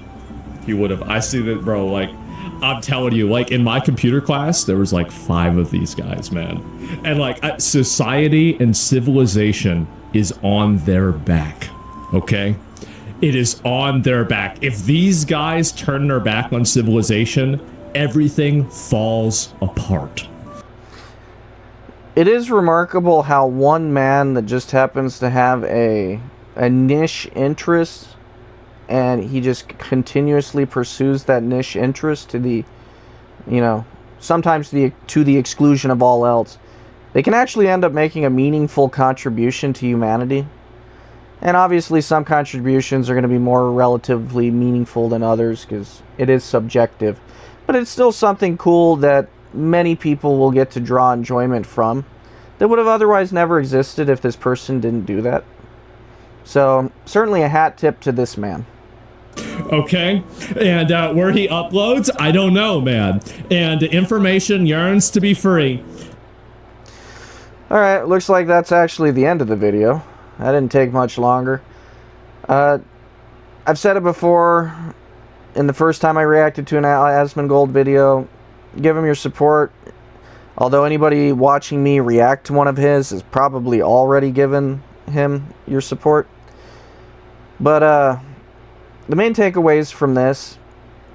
He would have. I see that, bro. Like, I'm telling you, like in my computer class, there was like 5 of these guys, man, and like society and civilization is on their back. Okay, it is on their back. If these guys turn their back on civilization, everything falls apart. It is remarkable how one man that just happens to have a niche interest, and he just continuously pursues that niche interest to the, sometimes to the exclusion of all else. They can actually end up making a meaningful contribution to humanity. And obviously some contributions are going to be more relatively meaningful than others because it is subjective. But it's still something cool that many people will get to draw enjoyment from that would have otherwise never existed if this person didn't do that. So, certainly a hat tip to this man. Okay, and where he uploads, I don't know, man. And information yearns to be free. Alright, looks like that's actually the end of the video. That didn't take much longer. I've said it before in the first time I reacted to an Asmongold video. Give him your support. Although anybody watching me react to one of his has probably already given him your support. But the main takeaways from this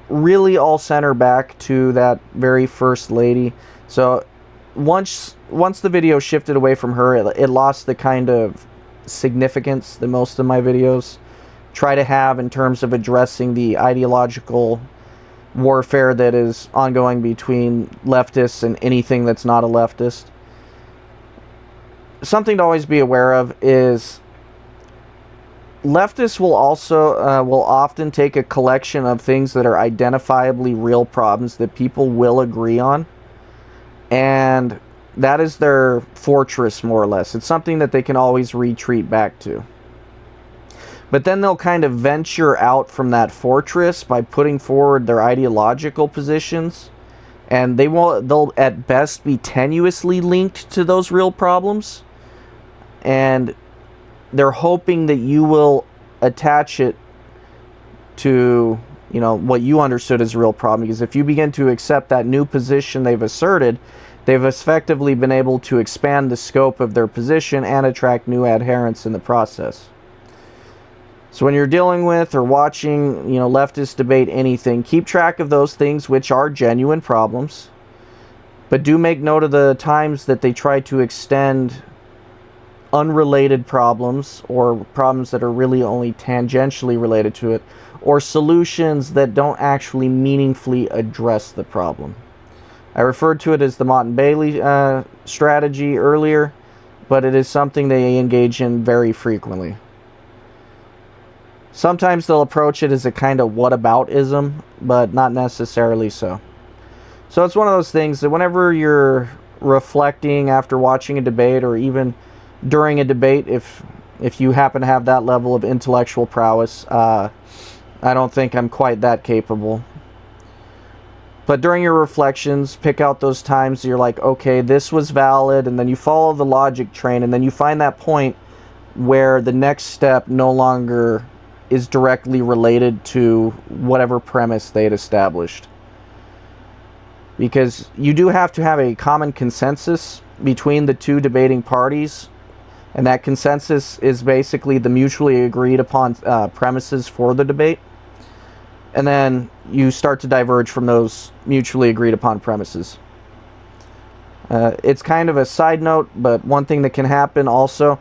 really all center back to that very first lady. So once the video shifted away from her, it lost the kind of significance that most of my videos try to have in terms of addressing the ideological warfare that is ongoing between leftists and anything that's not a leftist. Something to always be aware of is leftists will also will often take a collection of things that are identifiably real problems that people will agree on, and that is their fortress, more or less. It's something that they can always retreat back to. But then they'll kind of venture out from that fortress by putting forward their ideological positions, and they'll at best be tenuously linked to those real problems, and they're hoping that you will attach it to, what you understood as a real problem, because if you begin to accept that new position they've asserted, they've effectively been able to expand the scope of their position and attract new adherents in the process. So when you're dealing with or watching, leftist debate anything, keep track of those things which are genuine problems, but do make note of the times that they try to extend unrelated problems or problems that are really only tangentially related to it, or solutions that don't actually meaningfully address the problem. I referred to it as the Mott and Bailey strategy earlier, but it is something they engage in very frequently. Sometimes they'll approach it as a kind of whataboutism, but not necessarily so. So it's one of those things that whenever you're reflecting after watching a debate, or even during a debate, if you happen to have that level of intellectual prowess, I don't think I'm quite that capable. But during your reflections, pick out those times you're like, okay, this was valid, and then you follow the logic train, and then you find that point where the next step no longer is directly related to whatever premise they had established. Because you do have to have a common consensus between the two debating parties, and that consensus is basically the mutually agreed upon premises for the debate. And then you start to diverge from those mutually agreed upon premises. It's kind of a side note, but one thing that can happen also,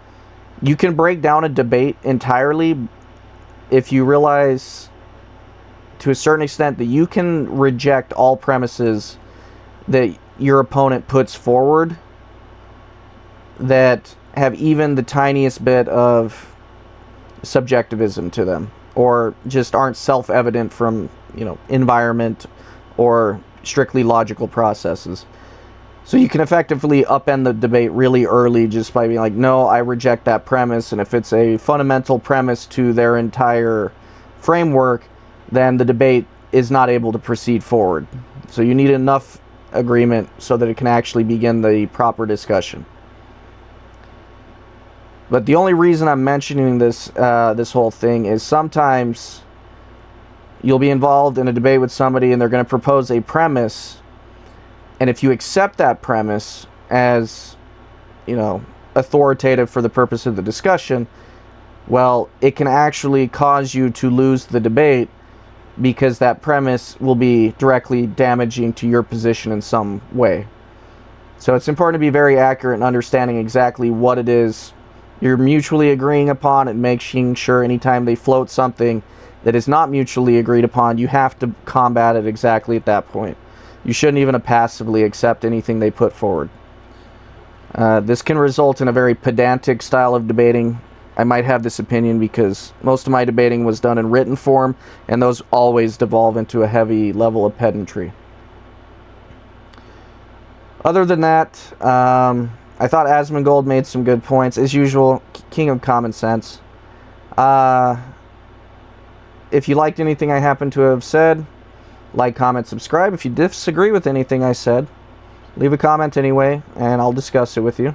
you can break down a debate entirely if you realize to a certain extent that you can reject all premises that your opponent puts forward that have even the tiniest bit of subjectivism to them, or just aren't self-evident from, environment or strictly logical processes. So you can effectively upend the debate really early just by being like, no, I reject that premise. And if it's a fundamental premise to their entire framework, then the debate is not able to proceed forward. So you need enough agreement so that it can actually begin the proper discussion. But the only reason I'm mentioning this whole thing is sometimes you'll be involved in a debate with somebody and they're going to propose a premise, and if you accept that premise as, authoritative for the purpose of the discussion, well, it can actually cause you to lose the debate because that premise will be directly damaging to your position in some way. So it's important to be very accurate in understanding exactly what it is you're mutually agreeing upon, and making sure anytime they float something that is not mutually agreed upon, you have to combat it exactly at that point. You shouldn't even passively accept anything they put forward. This can result in a very pedantic style of debating. I might have this opinion because most of my debating was done in written form, and those always devolve into a heavy level of pedantry. Other than that, I thought Asmongold made some good points. As usual, king of common sense. If you liked anything I happen to have said, like, comment, subscribe. If you disagree with anything I said, leave a comment anyway, and I'll discuss it with you.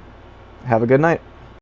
Have a good night.